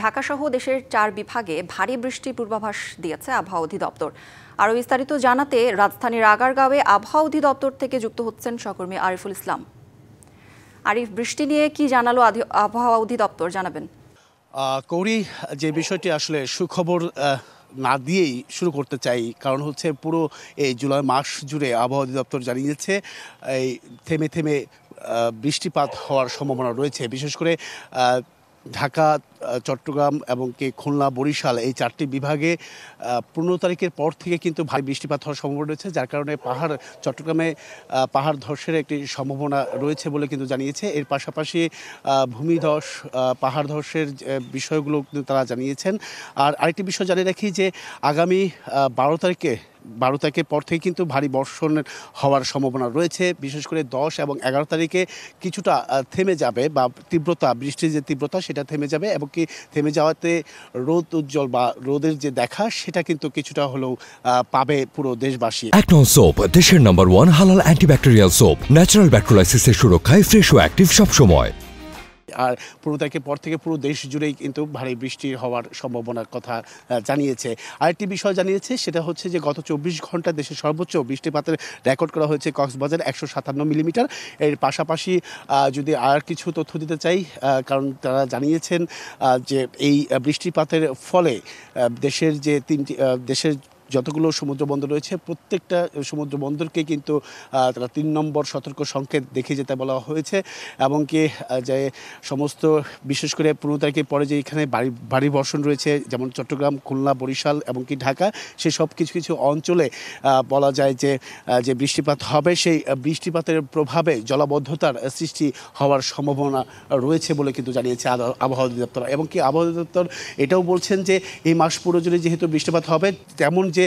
ঢাকাসহ দেশের 4 বিভাগে ভারী বৃষ্টির পূর্বাভাস দিয়েছে আবহাওয়া অধিদপ্তর। আরও বিস্তারিত জানাতে রাজধানীর আগারগাঁওয়ে আবহাওয়া অধিদপ্তর থেকে যুক্ত হচ্ছেন সহকর্মী আরিফুল ইসলাম। আরিফ, বৃষ্টি নিয়ে কি জানালো আবহাওয়া অধিদপ্তর, জানাবেন। কৌরি, যে বিষয়টি আসলে সুখবর না দিয়েই শুরু করতে চাই, কারণ হচ্ছে পুরো এই জুলাই মাস জুড়ে আবহাওয়া অধিদপ্তর জানিয়েছে এই থেমে থেমে বৃষ্টিপাত হওয়ার সম্ভাবনা রয়েছে। বিশেষ করে ঢাকা, চট্টগ্রাম এবং কি খুলনা, বরিশাল এই 4টি বিভাগে 15 তারিখের পর থেকে কিন্তু ভারী বৃষ্টিপাত হওয়ার সম্ভাবনা রয়েছে, যার কারণে চট্টগ্রামে পাহাড় ধসের একটি সম্ভাবনা রয়েছে বলে কিন্তু জানিয়েছে। এর পাশাপাশি ভূমিধস, পাহাড় ধসের বিষয়গুলো কিন্তু তারা জানিয়েছেন। আর আরেকটি বিষয় জানিয়ে রাখি যে আগামী 12 তারিখের পর থেকে কিন্তু ভারী বর্ষণ হওয়ার সম্ভাবনা রয়েছে। বিশেষ করে 10 এবং 11 তারিখে কিছুটা থেমে যাবে, বা বৃষ্টির যে তীব্রতা সেটা থেমে যাবে, এবং কি থেমে যাওয়াতে রোদ উজ্জ্বল বা রোদের যে দেখা সেটা কিন্তু কিছুটা হলেও পাবে পুরো দেশবাসী। অ্যাকনন সোপ, দেশের নাম্বার 1 হালাল অ্যান্টিব্যাকটেরিয়াল সোপ, ন্যাচারাল ব্যাকটেরিয়ালাইসিসের সুরক্ষায় ফ্রেশ ও অ্যাক্টিভ সব সময়। আর 15 তারিখের পর থেকে পুরো দেশ জুড়েই কিন্তু ভারী বৃষ্টি হওয়ার সম্ভাবনার কথা জানিয়েছে। আরেকটি বিষয় জানিয়েছে, সেটা হচ্ছে যে গত 24 ঘন্টা দেশের সর্বোচ্চ বৃষ্টিপাতের রেকর্ড করা হয়েছে কক্সবাজার 157 মিলিমিটার। এর পাশাপাশি যদি আর কিছু তথ্য দিতে চাই, কারণ তারা জানিয়েছেন যে এই বৃষ্টিপাতের ফলে দেশের যে দেশের যতগুলো সমুদ্র বন্দর রয়েছে প্রত্যেকটা সমুদ্র বন্দরকে কিন্তু তারা 3 নম্বর সতর্ক সংকেত দেখে যেতে বলা হয়েছে, এবং কি যে সমস্ত বিশেষ করে 15 তারিখের পরে যে এখানে ভারী বর্ষণ রয়েছে, যেমন চট্টগ্রাম, খুলনা, বরিশাল এবং কি ঢাকা, সেই সব কিছু অঞ্চলে বলা যায় যে বৃষ্টিপাত হবে, সেই বৃষ্টিপাতের প্রভাবে জলাবদ্ধতার সৃষ্টি হওয়ার সম্ভাবনা রয়েছে বলে কিন্তু জানিয়েছে আবহাওয়া অধিদপ্তর। এবং কি আবহাওয়া অধিদপ্তর এটাও বলছেন যে এই মাস পুরো জুড়ে যেহেতু বৃষ্টিপাত হবে, তেমন যে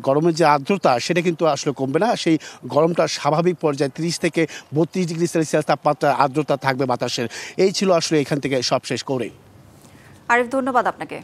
গরমের যে আর্দ্রতা সেটা কিন্তু আসলে কমবে না। সেই গরমটা স্বাভাবিক পর্যায়ে 30 থেকে 32 ডিগ্রি সেলসিয়াস তাপমাত্রা আর্দ্রতা থাকবে বাতাসের। এই ছিল আসলে এখান থেকে সব শেষ করে। আরিফ, ধন্যবাদ আপনাকে।